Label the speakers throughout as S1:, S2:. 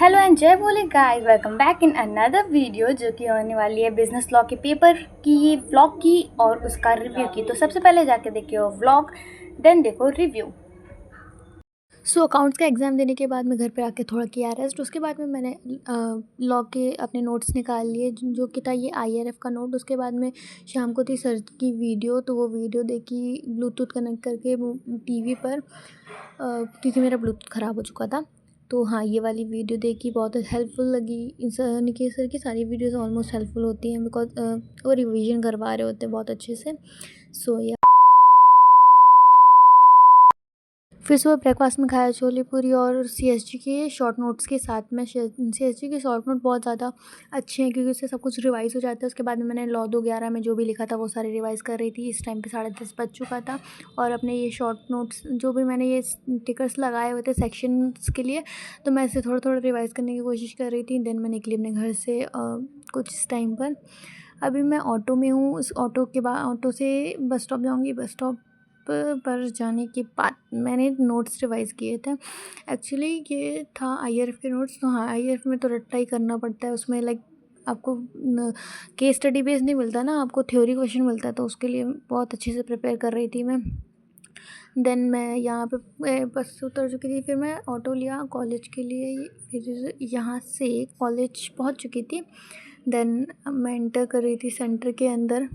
S1: Hello and जय बोले guys, welcome back in another video जो कि होने वाली है बिजनेस लॉ के पेपर की, व्लॉग की और उसका रिव्यू की। तो सबसे पहले जाके देखिए व्लॉग, देन देखो रिव्यू। अकाउंट्स का एग्ज़ाम देने के बाद मैं घर पे आके थोड़ा किया रेस्ट। उसके बाद में मैंने लॉ के अपने नोट्स निकाल लिए, जो कि था ये IRF का नोट। उसके बाद में शाम को थी सर की वीडियो, तो वो वीडियो देखी ब्लूटूथ कनेक्ट करके वो टीवी पर, क्योंकि मेरा ब्लूटूथ ख़राब हो चुका था। तो हाँ, ये वाली वीडियो देखी, बहुत हेल्पफुल लगी। निकेश सर की सारी वीडियोज़ ऑलमोस्ट हेल्पफुल होती हैं, बिकॉज वो रिवीजन करवा रहे होते हैं बहुत अच्छे से। या फिर सुबह ब्रेकफास्ट में खाया छोले पूरी और CSG के शॉर्ट नोट्स के साथ में। CSG के शॉर्ट नोट बहुत ज़्यादा अच्छे हैं क्योंकि उससे सब कुछ रिवाइज़ हो जाता है। उसके बाद में मैंने लॉ 2/11 में जो भी लिखा था वो सारे रिवाइज़ कर रही थी। इस टाइम पे 10:30 बज चुका था और अपने ये शॉर्ट नोट्स जो भी मैंने ये टिकर्स लगाए हुए थे सेक्शंस के लिए, तो मैं इसे थोड़ा थोड़ा रिवाइज़ करने की कोशिश कर रही थी। देन मैं निकली अपने घर से कुछ इस टाइम पर। अभी मैं ऑटो में हूँ। उस ऑटो के बाद ऑटो से बस स्टॉप जाऊँगी। बस स्टॉप पर जाने के बाद मैंने नोट्स रिवाइज़ किए थे। एक्चुअली ये था IRF के नोट्स। तो हाँ, IRF में तो रट्टा ही करना पड़ता है। उसमें लाइक आपको केस स्टडी बेस नहीं मिलता ना, आपको थ्योरी क्वेश्चन मिलता है। तो उसके लिए बहुत अच्छे से प्रिपेयर कर रही थी मैं। देन मैं यहाँ पे बस से उतर चुकी थी। फिर मैं ऑटो लिया कॉलेज के लिए। फिर यहाँ से कॉलेज पहुँच चुकी थी। देन मैं एंटर कर रही थी सेंटर के अंदर।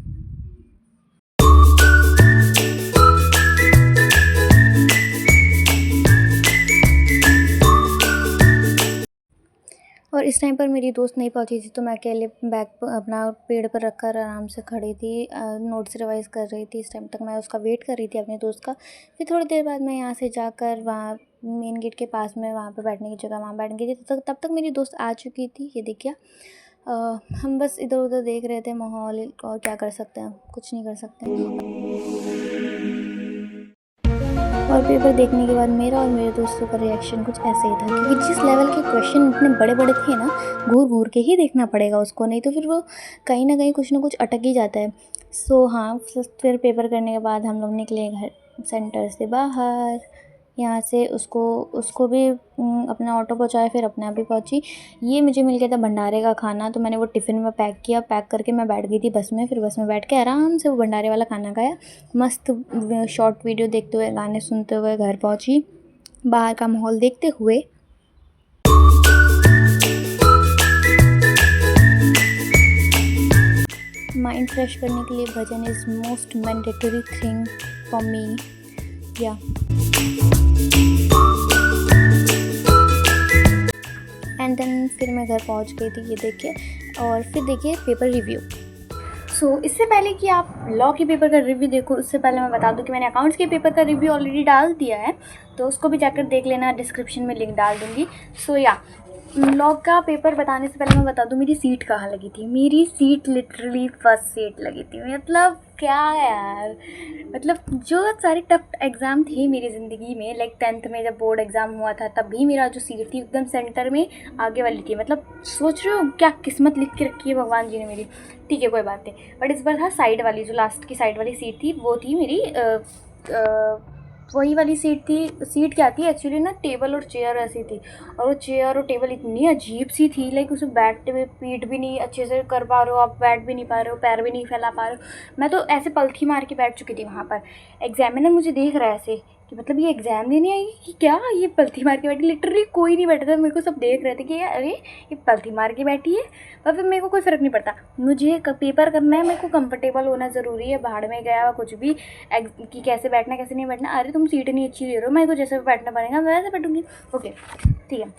S1: और इस टाइम पर मेरी दोस्त नहीं पहुंची थी, तो मैं अकेले बैग अपना पेड़ पर रखकर आराम से खड़ी थी, नोट्स रिवाइज़ कर रही थी। इस टाइम तक मैं उसका वेट कर रही थी, अपने दोस्त का। फिर थोड़ी देर बाद मैं यहाँ से जाकर वहाँ मेन गेट के पास में वहाँ पे बैठने की जगह वहाँ बैठ गई थी। तब तक मेरी दोस्त आ चुकी थी। ये देखिए, हम बस इधर उधर देख रहे थे माहौल, और क्या कर सकते हैं, कुछ नहीं कर सकते। और पेपर देखने के बाद मेरा और मेरे दोस्तों का रिएक्शन कुछ ऐसे ही था, क्योंकि जिस लेवल के क्वेश्चन इतने बड़े बड़े थे ना, घूर घूर के ही देखना पड़ेगा उसको, नहीं तो फिर वो कहीं ना कहीं कुछ ना कुछ अटक ही जाता है। हाँ, फिर पेपर करने के बाद हम लोग निकले घर सेंटर से बाहर। यहाँ से उसको भी अपना ऑटो पहुँचाया, फिर अपना भी पहुँची। ये मुझे मिल गया था भंडारे का खाना, तो मैंने वो टिफ़िन में पैक किया। पैक करके मैं बैठ गई थी बस में। फिर बस में बैठ के आराम से वो भंडारे वाला खाना खाया। मस्त शॉर्ट वीडियो देखते हुए, गाने सुनते हुए घर पहुँची, बाहर का माहौल देखते हुए। माइंड फ्रेश करने के लिए भजन is most mandatory thing for me. या एंड देन फिर मैं घर पहुंच गई थी, ये देखिए। और फिर देखिए पेपर रिव्यू। इससे पहले कि आप लॉ के पेपर का रिव्यू देखो, उससे पहले मैं बता दूं कि मैंने अकाउंट्स के पेपर का रिव्यू ऑलरेडी डाल दिया है, तो उसको भी जाकर देख लेना, डिस्क्रिप्शन में लिंक डाल दूँगी। लॉ का पेपर बताने से पहले मैं बता दूं मेरी सीट कहाँ लगी थी। मेरी सीट लिटरली फर्स्ट सीट लगी थी। मतलब क्या यार, मतलब जो सारे टफ एग्ज़ाम थे मेरी ज़िंदगी में, लाइक 10th में जब बोर्ड एग्ज़ाम हुआ था, तब भी मेरा जो सीट थी एकदम सेंटर में आगे वाली थी। मतलब सोच रहे हो क्या किस्मत लिख के रखी है भगवान जी ने मेरी। ठीक है, कोई बात नहीं। बट इस बार था साइड वाली, जो लास्ट की साइड वाली सीट थी वो थी मेरी वही वाली सीट थी। सीट क्या थी एक्चुअली ना, टेबल और चेयर ऐसी थी। और वो चेयर और टेबल इतनी अजीब सी थी, लाइक उसमें बैठते हुए पीठ भी नहीं अच्छे से कर पा रहे हो, आप बैठ भी नहीं पा रहे हो, पैर भी नहीं फैला पा रहे हो। मैं तो ऐसे पलथी मार के बैठ चुकी थी वहाँ पर। एग्जामिनर मुझे देख रहा है ऐसे कि मतलब ये एग्ज़ाम देने आई कि क्या, ये पलथी मार के बैठी। लिटरली कोई नहीं बैठा था, मेरे को सब देख रहे थे कि अरे ये पलथी मार के बैठी है। पर फिर मेरे को कोई फ़र्क नहीं पड़ता, मुझे पेपर करना है, मेरे को कंफर्टेबल होना ज़रूरी है। भाड़ में गया कुछ भी कि कैसे बैठना कैसे नहीं बैठना। अरे तुम सीट नहीं अच्छी ले रहे हो, मेरे को जैसे बैठना पड़ेगा मैं वैसे बैठूँगी। ओके, ठीक है।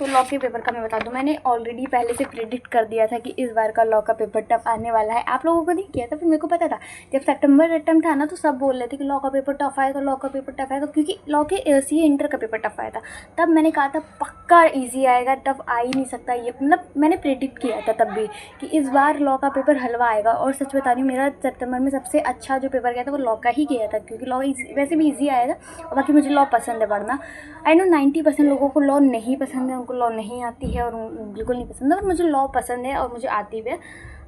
S1: तो लॉ के पेपर का मैं बता दूं, मैंने ऑलरेडी पहले से प्रेडिक्ट कर दिया था कि इस बार का लॉ का पेपर टफ आने वाला है। आप लोगों को नहीं किया था, फिर मेरे को पता था। जब सितंबर अटेम्प्ट था ना, तो सब बोल रहे थे कि लॉ का पेपर टफ आएगा, लॉ का पेपर टफ आएगा, क्योंकि लॉ के CA इंटर का पेपर टफ आया था। तब मैंने कहा था पक्का ईजी आएगा, टफ आ ही नहीं सकता ये। मतलब मैंने प्रेडिक्ट किया था तब भी कि इस बार लॉ का पेपर हलवा आएगा। और सच बता रही हूँ, मेरा सितंबर में सबसे अच्छा जो पेपर गया था वो लॉ का ही गया था, क्योंकि लॉ वैसे भी ईजी आया था। और बाकी मुझे लॉ पसंद है पढ़ना। आई नो 90% लोगों को लॉ नहीं पसंद है, उनको लॉ नहीं आती है और बिल्कुल नहीं पसंद है। और मुझे लॉ पसंद है और मुझे आती भी है।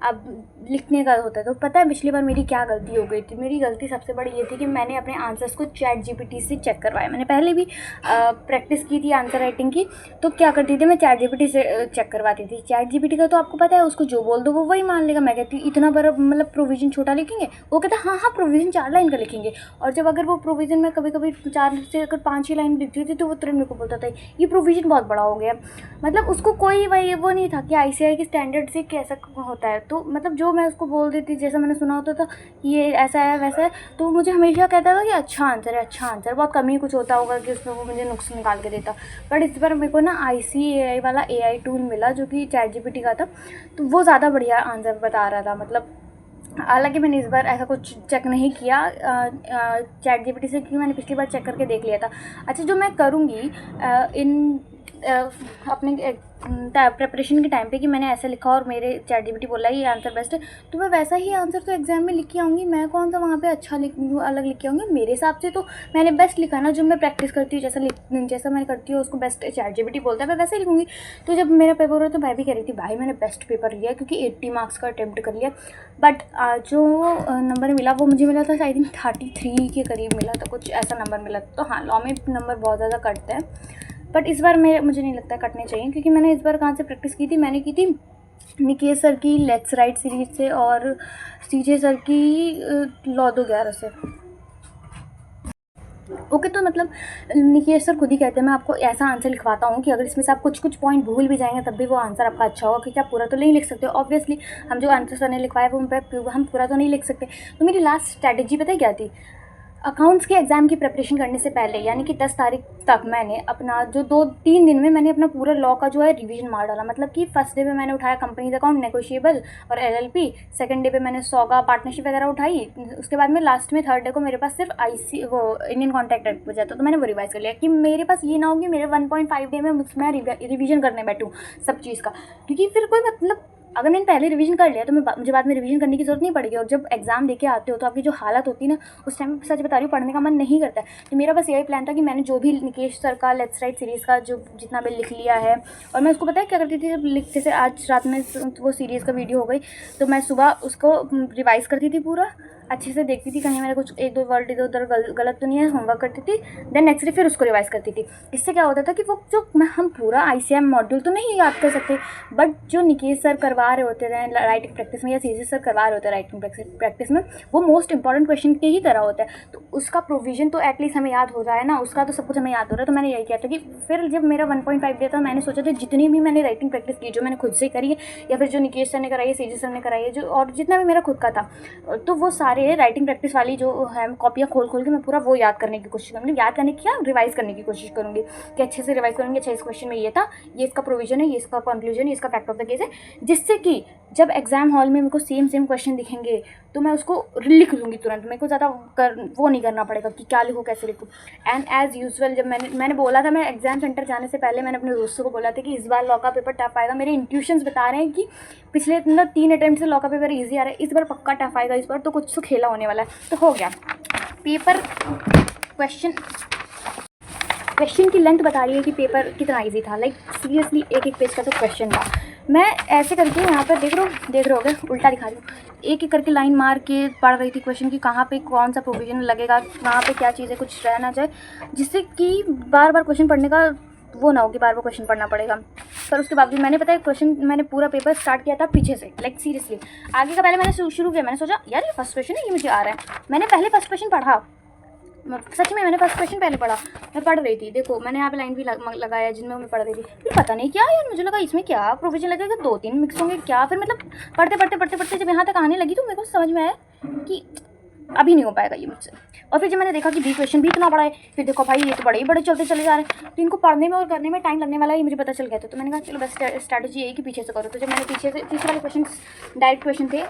S1: अब लिखने का होता है। तो पता है पिछली बार मेरी क्या गलती हो गई थी? मेरी गलती सबसे बड़ी ये थी कि मैंने अपने आंसर्स को ChatGPT से चेक करवाया। मैंने पहले भी प्रैक्टिस की थी आंसर राइटिंग की, तो क्या करती थी मैं ChatGPT से चेक करवाती थी। ChatGPT का तो आपको पता है, उसको जो बोल दो वो वही मान लेगा। मैं कहती इतना बड़ा मतलब प्रोविज़न छोटा लिखेंगे, वो कहता हाँ हाँ प्रोविज़न 4 लाइन का लिखेंगे। और जब अगर वो प्रोविज़न में कभी कभी 4 से अगर 5 ही लाइन लिखती थी तो वो तुरंत मेरे को बोलता था ये प्रोविज़न बहुत बड़ा हो गया। मतलब उसको कोई वही वो नहीं था कि ICAI के स्टैंडर्ड से कैसा होता है। तो मतलब जो मैं उसको बोल देती, जैसा मैंने सुना होता था ये ऐसा है वैसा है, तो वो मुझे हमेशा कहता था कि अच्छा आंसर है, अच्छा आंसर। बहुत कम ही कुछ होता होगा कि उसमें वो मुझे नुक्स निकाल के देता। बट इस बार मेरे को ना ICAI वाला AI टूल मिला जो कि ChatGPT का था, तो वो ज़्यादा बढ़िया आंसर बता रहा था। मतलब हालांकि मैंने इस बार ऐसा कुछ चेक नहीं किया ChatGPT से, क्योंकि मैंने पिछली बार चेक करके देख लिया था। अच्छा, जो मैं करूँगी इन अपने प्रिपरेशन के टाइम पे कि मैंने ऐसा लिखा और मेरे ChatGPT बोला ये आंसर बेस्ट है, तो मैं वैसा ही आंसर तो एग्ज़ाम में लिख के आऊँगी। मैं कौन सा वहाँ पे अच्छा अलग लिख के आऊँगी? मेरे हिसाब से तो मैंने बेस्ट लिखा ना, जो मैं प्रैक्टिस करती हूँ, जैसा मैं करती हूँ उसको बेस्ट ChatGPT बोलता है, मैं वैसे ही लिखूँगी। तो जब मेरा पेपर हुआ तो भाई भी कह रही थी भाई मैंने बेस्ट पेपर लिया क्योंकि 80 मार्क्स का अटैम्प्ट कर लिया। बट जो नंबर मिला वो मुझे मिला था आई थिंक 33 के करीब मिला था, कुछ ऐसा नंबर मिला। तो हाँ, लॉ में नंबर बहुत ज़्यादा कटते हैं, बट इस बार मुझे नहीं लगता कटने चाहिए, क्योंकि मैंने इस बार कहाँ से प्रैक्टिस की थी? मैंने की थी निकेश सर की लेट्स राइट सीरीज़ से और CJ सर की लॉ 211 से। ओके, तो मतलब निकेश सर खुद ही कहते हैं मैं आपको ऐसा आंसर लिखवाता हूँ कि अगर इसमें से आप कुछ पॉइंट भूल भी जाएंगे तब भी वो आंसर आपका अच्छा होगा, क्योंकि आप पूरा तो नहीं लिख सकते। ऑब्वियसली हम जो आंसर सर ने लिखवाया वो हम पूरा तो नहीं लिख सकते। तो मेरी लास्ट स्ट्रैटेजी पता है क्या थी? अकाउंट्स के एग्ज़ाम की प्रिपरेशन करने से पहले यानी कि 10 तारीख तक मैंने अपना जो 2-3 दिन में मैंने अपना पूरा लॉ का जो है रिवीजन मार डाला। मतलब कि फर्स्ट डे पे मैंने उठाया कंपनीज अकाउंट, नेगोशिएबल और LLP। सेकंड डे पे मैंने सौगा पार्टनरशिप वगैरह उठाई। उसके बाद में लास्ट में थर्ड डे को मेरे पास सिर्फ वो इंडियन कॉन्ट्रैक्ट एक्ट बचा था, तो मैंने वो रिवाइज़ कर लिया कि मेरे पास ये ना हो कि मेरे 1.5 डे में मैं रिवीजन करने बैठूँ सब चीज़ का, क्योंकि फिर कोई मतलब अगर मैंने पहले रिवीजन कर लिया तो मुझे बाद में रिवीजन करने की ज़रूरत नहीं पड़ेगी। और जब एग्ज़ाम देके आते हो तो आपकी जो हालत होती है ना, उस टाइम सच बता रही हूँ पढ़ने का मन नहीं करता है। तो मेरा बस यही प्लान था कि मैंने जो भी निकेश सर का लेट्स राइट सीरीज़ का जो जितना भी लिख लिया है, और मैं उसको पता है क्या करती थी, जब लिखते से आज रात में वो सीरीज़ का वीडियो हो गई तो मैं सुबह उसको रिवाइज़ करती थी, पूरा अच्छे से देखती थी कहीं मेरा कुछ 1-2 वर्ड इधर उधर गलत तो नहीं है, होमवर्क करती थी। देन नेक्स्ट डे फिर उसको रिवाइज़ करती थी। इससे क्या होता था कि वो जो हम पूरा ICAI मॉड्यूल तो नहीं याद कर सकते, बट जो निकेश सर करवा रहे होते हैं राइटिंग प्रैक्टिस में या CJ सर करवा रहे होते हैं राइटिंग प्रैक्टिस में, वो मोस्ट इंपॉर्टेंट क्वेश्चन के ही तरह होता है। तो उसका प्रोविजन तो एटलीस्ट हमें याद हो रहा है ना, उसका तो सब कुछ हमें याद हो रहा है। तो मैंने यही किया था कि फिर जब मेरा 1.5 दिया था, मैंने सोचा था जितनी भी मैंने राइटिंग प्रैक्टिस की, जो मैंने खुद से करी है या फिर जो निकेश सर ने कराई है, CJ सर ने कराई है, जो और जितना भी मेरा खुद का था, तो वो सारे राइटिंग प्रैक्टिस वाली जो है कॉपियाँ खोल के मैं पूरा वो याद करने की कोशिश करूँगी। याद करने की क्या, रिवाइज़ करने की कोशिश करूँगी कि अच्छे से रिवाइज़ करूँगी। अच्छा, इस क्वेश्चन में ये था, ये इसका प्रोविजन है, ये इसका कंक्लूजन है, इसका फैक्ट ऑफ द केस है, जिससे कि जब एग्जाम हॉल में मेरे को सेम क्वेश्चन दिखेंगे तो मैं उसको लिख लूँगी तुरंत। मेरे को ज़्यादा वो नहीं करना पड़ेगा कि क्या लिखूँ कैसे लिखूँ। एंड एज़ यूजुअल जब मैंने बोला था, मैं एग्जाम सेंटर जाने से पहले मैंने अपने दोस्तों को बोला था कि इस बार लॉ का पेपर टफ आएगा। मेरे इंट्यूशंस बता रहे हैं कि पिछले मतलब 3 अटेम्प्ट से लॉ का पेपर ईजी आ रहा है, इस बार पक्का टफ आएगा, इस बार तो कुछ तो खेला होने वाला है। तो हो गया पेपर। क्वेश्चन की लेंथ बता रही है कि पेपर कितना इजी था, लाइक सीरियसली एक पेज का तो क्वेश्चन था। मैं ऐसे करके यहाँ पर देख रहे हो गए, उल्टा दिखा रही हूँ, एक करके लाइन मार के पढ़ रही थी क्वेश्चन की कहाँ पे कौन सा प्रोविजन लगेगा, कहाँ पे क्या चीज़ है, कुछ रहना चाहिए जिससे कि बार बार क्वेश्चन पढ़ने का वो ना हो कि बार बार क्वेश्चन पढ़ना पड़ेगा। पर उसके बावजूद मैंने पता है क्वेश्चन मैंने पूरा पेपर स्टार्ट किया था पीछे से, लाइक सीरियसली आगे का पहले मैंने शुरू किया। मैंने सोचा यार ये फर्स्ट क्वेश्चन है, ये मुझे आ रहा है। मैंने पहले फर्स्ट क्वेश्चन पढ़ा, सच में मैंने फर्स्ट क्वेश्चन पहले पढ़ा। मैं पढ़ रही थी, देखो मैंने यहाँ पे लाइन भी लगाया जिनमें मैं पढ़ रही थी। फिर पता नहीं क्या यार, मुझे लगा इसमें क्या प्रोविजन लगेगा, 2-3 मिक्स होंगे क्या। फिर मतलब पढ़ते जब यहाँ तक आने लगी तो मेरे को समझ में आया कि अभी नहीं हो पाएगा ये मुझसे। और फिर जब मैंने देखा कि बी क्वेश्चन भी इतना बड़ा है, फिर देखो भाई ये तो बड़े ही बड़े चलते चले जा रहे हैं, तो इनको पढ़ने में और करने में टाइम लगने वाला है, मुझे पता चल गया था। तो मैंने कहा चलो बेस्ट स्ट्रैटेजी यही कि पीछे से करो। तो जब मैंने पीछे वाले क्वेश्चन डायरेक्ट क्वेश्चन थे,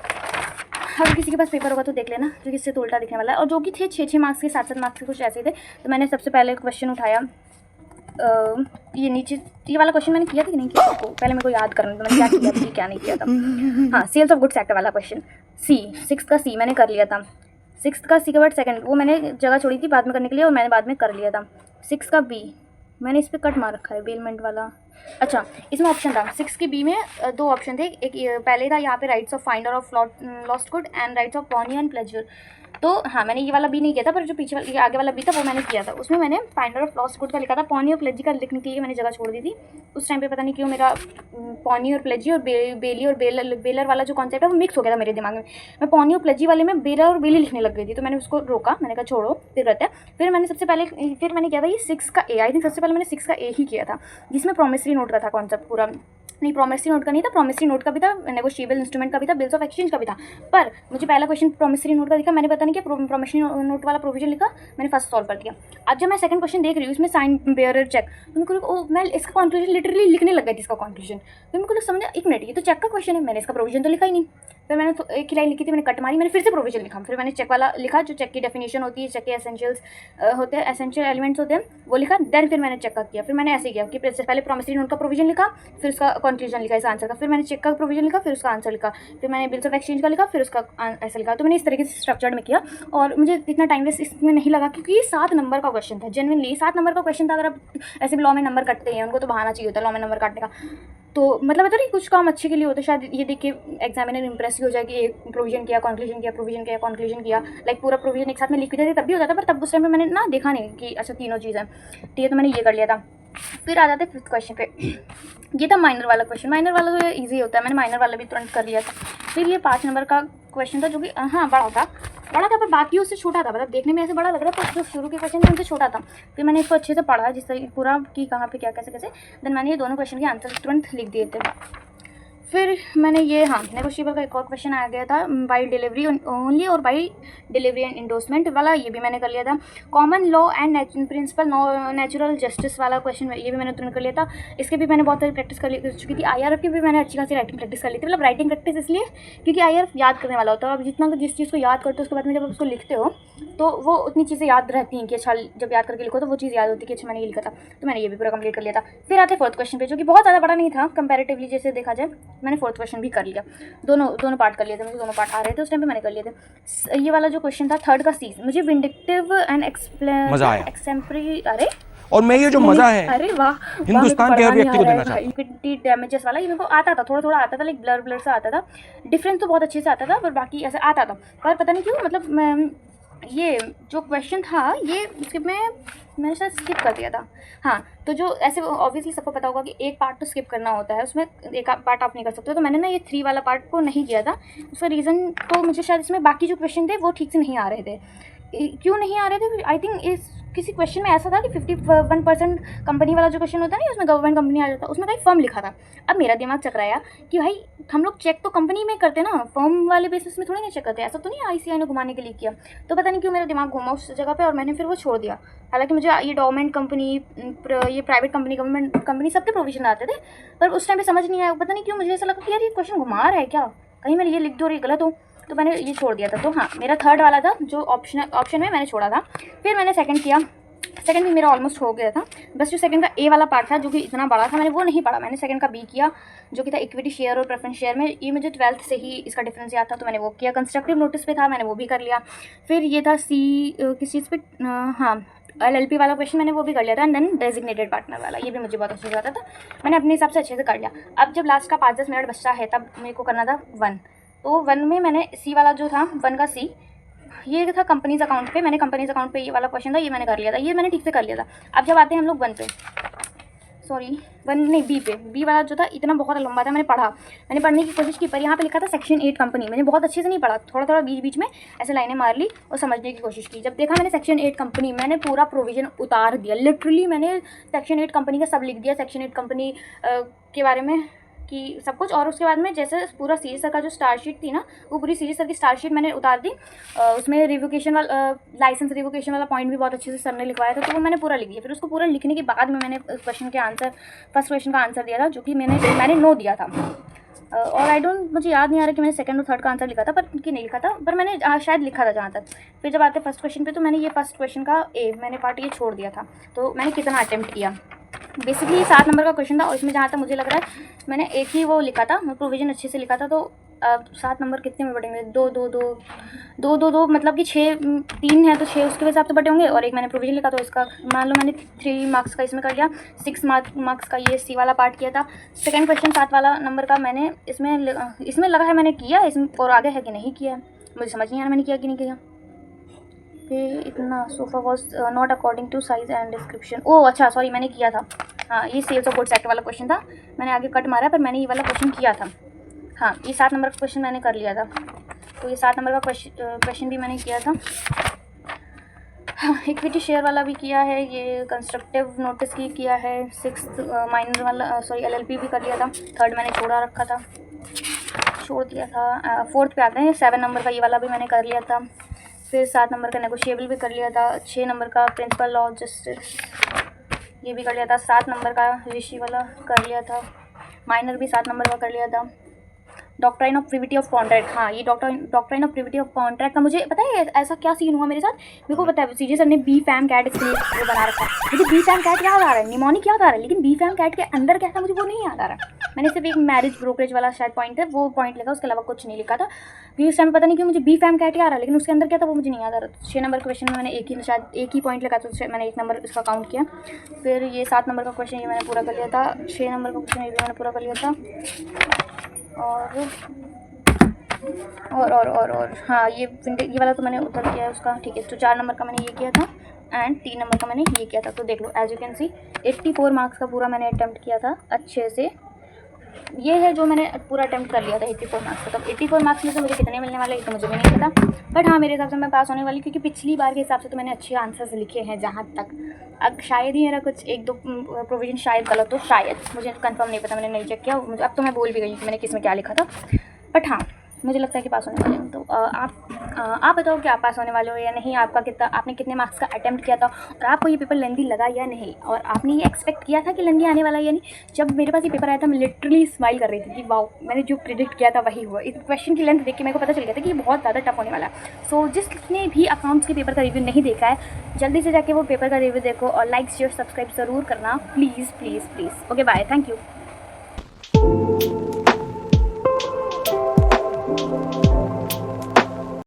S1: अगर किसी के पास पेपर होगा तो देख लेना, जो इससे तो उल्टा दिखने वाला है, और जो कि थे 6 मार्क्स के 7 मार्क्स के कुछ ऐसे थे। तो मैंने सबसे पहले क्वेश्चन उठाया ये नीचे ये वाला क्वेश्चन मैंने किया था कि नहीं किया, तो पहले मेरे को याद करना था मैंने क्या किया था क्या नहीं किया था। हाँ, सेल्स ऑफ गुड्स एक्ट वाला क्वेश्चन, सिक्स का सी मैंने कर लिया था। 6 का सी के बाद सेकंड वो मैंने जगह छोड़ी थी बाद में करने के लिए और मैंने बाद में कर लिया था। 6 का बी मैंने इस पे कट मार रखा है बेलमेंट वाला। अच्छा, इसमें ऑप्शन था 6 की बी में दो ऑप्शन थे। एक पहले था यहाँ पे rights of finder of lost good and rights of pony and pleasure. तो हाँ, मैंने ये वाला बी नहीं किया था, पर जो पीछे वाला ये आगे वाला बी था वो मैंने किया था। उसमें मैंने फाइंडर ऑफ लॉस्ट गुड का लिखा था, पॉनी और प्लेजी का लिखने के लिए मैंने जगह छोड़ दी थी। उस टाइम पे पता नहीं क्यों मेरा पॉनी और प्लेजी और बेली और बेलर वाला जो कॉन्सेप्ट है वो मिक्स हो गया था मेरे दिमाग में। मैं पॉनी और प्लेजी वाले में बेलर और बेली लिखने लग गई थी, तो मैंने उसको रोका। मैंने कहा छोड़ो, फिर रहता है। फिर मैंने किया था ये 6 का ए। आई थिंक सबसे पहले मैंने 6 का ए ही किया था, जिसमें प्रोमिसरी नोट का था कॉन्सेप्ट पूरा। नहीं, प्रोमिसरी नोट का नहीं था, प्रोमिसरी नोट का भी था, नेगोशिएबल इंस्ट्रूमेंट का भी था, बिल्स ऑफ एक्सचेंज का भी था। पर मुझे पहला क्वेश्चन प्रोमिसरी नोट का दिखा, मैंने पता नहीं कि प्रोमिसरी नोट वाला प्रोविजन लिखा, मैंने फर्स्ट सॉल्व कर दिया। अब जब मैं सेकंड क्वेश्चन देख रही हूँ, इसमें साइन बेयरर चेक, तो मेरे को मैं इसका कंक्लूजन लिटरली लिखने लग गई थी, इसका कंक्लूजन। फिर मेरे को समझा एक मिनट, ये तो चेक का क्वेश्चन है, मैंने इसका प्रोविजन तो लिखा ही नहीं। फिर मैंने एक ही लाइन लिखी थी, मैंने कट मारी, मैंने फिर से प्रोविजन लिखा। फिर मैंने चेक वाला लिखा, जो चेक की डेफिनेशन होती है, चेक के एसेंशियल्स होते हैं, एसेंशियल एलिमेंट्स होते हैं, वो लिखा। देन फिर मैंने चेक का किया। फिर मैंने ऐसे किया कि पहले प्रोमिसरी नोट का प्रोविजन लिखा, फिर उसका कंक्लूजन लिखा इस आंसर का। फिर मैंने चेक का प्रोविजन लिखा, फिर उसका आंसर लिखा। फिर मैंने बिल्स ऑफ एक्सचेंज का लिखा, फिर उसका ऐसे लिखा। तो मैंने इस तरीके से स्ट्रक्चर्ड में किया, और मुझे इतना टाइम वेस्ट इसमें नहीं लगा, क्योंकि ये 7 नंबर का क्वेश्चन था। जेन्युइनली 7 नंबर का क्वेश्चन था। अगर आप ऐसे भी लॉ में नंबर कटते हैं, उनको तो बहाना चाहिए होता है लॉ में नंबर काटने का। तो मतलब है तो नहीं, कुछ काम अच्छे के लिए होता है। शायद ये देख के एग्जामिनर इंप्रेस हो जाए कि एक प्रोविजन किया, कंक्लूजन किया, प्रोविजन किया, कंक्लूजन किया, लाइक पूरा प्रोविजन एक साथ में लिख भी देते तब भी होता था। पर तब उस टाइम में मैंने ना देखा नहीं कि अच्छा तीनों चीज़ें ठीक है, तो मैंने ये कर लिया था। फिर आ जाते 5th क्वेश्चन पे। ये था माइनर वाला क्वेश्चन। माइनर वाला तो ईजी होता है, मैंने माइनर वाला भी तुरंत कर लिया था। फिर ये 5 नंबर का क्वेश्चन था, जो कि हाँ बड़ा था, पर बाकी उससे छोटा था। मतलब देखने में ऐसे बड़ा लग रहा था, जो शुरू के क्वेश्चन थे उनसे छोटा था। फिर मैंने इसको अच्छे से पढ़ा, जिस तरीके पूरा कि कहाँ पे क्या कैसे देन मैंने ये दोनों क्वेश्चन के आंसर तुरंत लिख दिए थे। फिर मैंने ये नेगोशिएबल का एक और क्वेश्चन आ गया था, बाई डिलीवरी ओनली और बाई डिलीवरी एंड इंडोर्समेंट वाला, ये भी मैंने कर लिया था। Common law and principle natural justice वाला क्वेश्चन, ये भी मैंने तुरंत कर लिया था। इसके भी मैंने बहुत सारी प्रैक्टिस कर चुकी थी। IRF की भी मैंने अच्छी खासी राइटिंग प्रैक्टिस कर ली थी। मतलब राइटिंग प्रैक्टिस इसलिए क्योंकि IRF याद करने वाला होता है। आप जितना जिस चीज़ को याद करते हो, उसके बाद में जब आप उसको लिखते हो तो वो उतनी चीज़ें याद रहती हैं कि अच्छा, जब याद करके लिखो तो वो चीज़ याद होती है कि अच्छा मैंने ये लिखा था। तो मैंने ये भी पूरा कंप्लीट कर लिया था। फिर आते 4th क्वेश्चन पे, जो कि बहुत ज़्यादा बड़ा नहीं था कंपैरेटिवली, जैसे देखा जाए। मैंने 4th क्वेश्चन भी कर लिया, दोनों पार्ट कर लिए थे। मुझे दोनों पार्ट आ रहे थे उस टाइम पे, मैंने कर लिए थे। ये वाला जो क्वेश्चन था 3rd का C, मुझे विंडिक्टिव एंड एक्सेम्परी, अरे
S2: और मैं ये जो मजा है,
S1: अरे वाह,
S2: हिंदुस्तान के हर व्यक्ति को देना चाहता
S1: हूँ। डैमेजेस वाला ये मेरे को आता था, थोड़ा आता था, लाइक ब्लर सा आता था। डिफरेंस तो बहुत अच्छे से आता था, पर बाकी ऐसे आता था। पर पता नहीं क्यों, मतलब ये जो क्वेश्चन था ये उसके मैंने शायद स्किप कर दिया था। हाँ, तो जो ऐसे ऑब्वियसली सबको पता होगा कि एक पार्ट तो स्किप करना होता है, उसमें एक पार्ट आप नहीं कर सकते। तो मैंने ना ये 3 वाला पार्ट को नहीं किया था। उसका रीज़न तो मुझे शायद इसमें बाकी जो क्वेश्चन थे वो ठीक से नहीं आ रहे थे। क्यों नहीं आ रहे थे? आई थिंक इस किसी क्वेश्चन में ऐसा था कि 51% कंपनी वाला जो क्वेश्चन होता है ना, उसमें गवर्नमेंट कंपनी आ जाता है, उसमें कहीं फर्म लिखा था। अब मेरा दिमाग चकराया कि भाई हम लोग चेक तो कंपनी में करते ना, फर्म वाले बेसिस में थोड़ी ना चेक करते। ऐसा तो नहीं ICI ने घुमाने के लिए किया। तो पता नहीं क्यों मेरा दिमाग घुमा उस जगह पे, और मैंने फिर वो छोड़ दिया। हालांकि मुझे ये गवर्नमेंट कंपनी, ये प्राइवेट कंपनी, गवर्नमेंट कंपनी सबके प्रोविजन आते थे, पर उस टाइम पे समझ नहीं आया। पता नहीं क्यों मुझे ऐसा लगा कि यार ये क्वेश्चन घुमा रहा है क्या, कहीं मैंने ये लिख दो और ये गलत हो, तो मैंने ये छोड़ दिया था। तो हाँ, मेरा 3rd वाला था जो ऑप्शन में मैंने छोड़ा था। फिर मैंने सेकंड किया। सेकंड भी मेरा ऑलमोस्ट हो गया था, बस जो सेकंड का A वाला पार्ट था जो कि इतना बड़ा था, मैंने वो नहीं पढ़ा। मैंने सेकंड का B किया, जो कि था इक्विटी शेयर और प्रेफरेंस शेयर में। ये मुझे 12th से ही इसका डिफरेंस याद था, तो मैंने वो किया। कंस्ट्रक्टिव नोटिस पे था, मैंने वो भी कर लिया। फिर ये था C किस चीज़ पे, हाँ LLP वाला क्वेश्चन, मैंने वो भी कर लिया था। एंड देन डेजिग्नेटेड पार्टनर वाला, ये भी मुझे बहुत अच्छे से आता था, मैंने अपने हिसाब से अच्छे से कर लिया। अब जब लास्ट का 5-10 मिनट बचता है, तब मेरे को करना था 1। तो 1 में मैंने C वाला जो था, 1 का C, ये था कंपनीज अकाउंट पे। मैंने कंपनीज अकाउंट पे ये वाला क्वेश्चन था, ये मैंने कर लिया था, ये मैंने ठीक से कर लिया था। अब जब आते हैं हम लोग 1 पे, सॉरी 1 नहीं B पे। B वाला जो था इतना बहुत लंबा था, मैंने पढ़ने की कोशिश की, पर यहाँ पे लिखा था सेक्शन 8 कंपनी। मैंने बहुत अच्छे से नहीं पढ़ा, थोड़ा बीच बीच में ऐसे लाइनें मार ली और समझने की कोशिश की। जब देखा मैंने सेक्शन 8 कंपनी, मैंने पूरा प्रोविजन उतार दिया। लिटरली मैंने सेक्शन 8 कंपनी का सब लिख दिया, सेक्शन 8 कंपनी के बारे में कि सब कुछ। और उसके बाद में जैसे पूरा सीजी सर का जो स्टारशीट थी ना, वो पूरी सीजी सर की स्टारशीट मैंने उतार दी। उसमें रिवोकेशन वाला, लाइसेंस रिवोकेशन वाला पॉइंट भी बहुत अच्छे से सर ने लिखवाया था, तो वो मैंने पूरा लिख दिया। फिर उसको पूरा लिखने के बाद में मैंने क्वेश्चन के आंसर, फर्स्ट क्वेश्चन का आंसर दिया था, जो कि मैंने 9 दिया था। और मुझे याद नहीं आ रहा कि मैंने सेकंड और थर्ड का आंसर लिखा था, पर कि नहीं लिखा था, पर मैंने शायद लिखा था जहाँ तक। फिर जब आते फर्स्ट क्वेश्चन पे, तो मैंने ये फर्स्ट क्वेश्चन का मैंने पार्ट ये छोड़ दिया था। तो मैंने कितना अटेम्प्ट किया, बेसिकली 7 नंबर का क्वेश्चन था, और इसमें जहाँ तक मुझे लग रहा है मैंने एक ही वो लिखा था, मैं प्रोविजन अच्छे से लिखा था, तो अब 7 नंबर कितने में बढ़ेंगे, 2 2 2 2 2 2 मतलब कि 6 3 है तो 6 उसके हिसाब से बटे होंगे, और एक मैंने प्रोविजन लिखा तो इसका मान लो मैंने 3 मार्क्स का इसमें कर लिया, 6 मार्क्स का ये सी वाला पार्ट किया था। सेकंड क्वेश्चन 7 वाला नंबर का मैंने इसमें लगा है मैंने किया, इसमें और आगे है कि नहीं किया है, मुझे समझ नहीं आ रहा मैंने किया कि नहीं किया। फिर इतना sofa was not according to size and description, oh अच्छा सॉरी मैंने किया था, हाँ ये सेल्स ऑफ गुड्स एक्ट वाला क्वेश्चन था, मैंने आगे कट मारा पर मैंने ये वाला क्वेश्चन किया था। हाँ ये 7 नंबर का क्वेश्चन मैंने कर लिया था, तो ये 7 नंबर का क्वेश्चन भी मैंने किया था। हाँ इक्विटी शेयर वाला भी किया है, ये कंस्ट्रक्टिव नोटिस की किया है, 6th माइनर वाला सॉरी LLP भी कर लिया था, 3rd मैंने छोड़ दिया था। 4th पे आते हैं, 7 नंबर का ये वाला भी मैंने कर लिया था। फिर 7 नंबर का नेगोशिएबल भी कर लिया था, 6 नंबर का प्रिंसिपल ऑफ जस्टिस ये भी कर लिया था, 7 नंबर का ऋषि वाला कर लिया था, माइनर भी 7 नंबर का कर लिया था। Doctrine of privity of contract, हाँ ये doctrine of privity of contract का मुझे पता है ऐसा क्या सीन हुआ मेरे साथ, मेरे को पता है सीजे सर ने बी फैम कैट इसके लिए बना रखा है, मुझे बी फैम कैट याद आ रहा है, निमोनिक याद आ रहा है, लेकिन बी फैम कैट के अंदर क्या था मुझे वो नहीं याद आ रहा। मैंने सिर्फ एक मैरिज ब्रोकरेज वाला शायद पॉइंट है वो पॉइंट लिखा, उसके अलावा कुछ नहीं लिखा था, क्योंकि उस टाइम पता नहीं कि मुझे बी फैम कैट याद आ रहा है, लेकिन उसके अंदर क्या था वो मुझे नहीं याद आ रहा। 6 नंबर क्वेश्चन में मैंने एक ही पॉइंट लिखा था, मैंने 1 नंबर इसका काउंट किया। फिर ये 7 नंबर का क्वेश्चन ये मैंने पूरा कर लिया था, 6 नंबर का क्वेश्चन ये भी मैंने पूरा कर लिया था, और हाँ ये वाला तो मैंने उतर किया है उसका, ठीक है। तो 4 नंबर का मैंने ये किया था एंड 3 नंबर का मैंने ये किया था। तो देख लो as you can see 84 marks का पूरा मैंने अटैम्प्ट किया था अच्छे से, ये है जो मैंने पूरा अटैम्प्ट कर लिया था 84 मार्क्स का। तो 84 मार्क्स में से मुझे कितने मिलने वाले ये तो मुझे भी नहीं पता, बट हाँ मेरे हिसाब से मैं पास होने वाली, क्योंकि पिछली बार के हिसाब से तो मैंने अच्छे आंसर्स लिखे हैं जहाँ तक। अब शायद ही मेरा कुछ 1-2 प्रोविजन शायद गलत हो, शायद, मुझे कंफर्म नहीं पता, मैंने नहीं चेक किया, अब तो मैं बोल भी गई कि मैंने किस में क्या लिखा था, बट हाँ मुझे लगता है कि पास होने वाले हूँ। तो आप बताओ कि आप पास होने वाले हो या नहीं, आपने कितने मार्क्स का अटेम्प्ट किया था, और आपको ये पेपर लेंदी लगा या नहीं, और आपने ये एक्सपेक्ट किया था कि लेंदी आने वाला है या नहीं। जब मेरे पास ये पेपर आया था मैं लिटरली स्माइल कर रही थी कि वाओ मैंने जो प्रिडिक्ट किया था वही हुआ। इस क्वेश्चन की लेंथ देख के मेरे को पता चल गया था कि ये बहुत ज़्यादा टफ होने वाला है। सो जिसने भी अकाउंट्स के पेपर का रिव्यू नहीं देखा है जल्दी से जाके वो पेपर का रिव्यू देखो, और लाइक शेयर सब्सक्राइब ज़रूर करना please please please. Okay bye, thank you.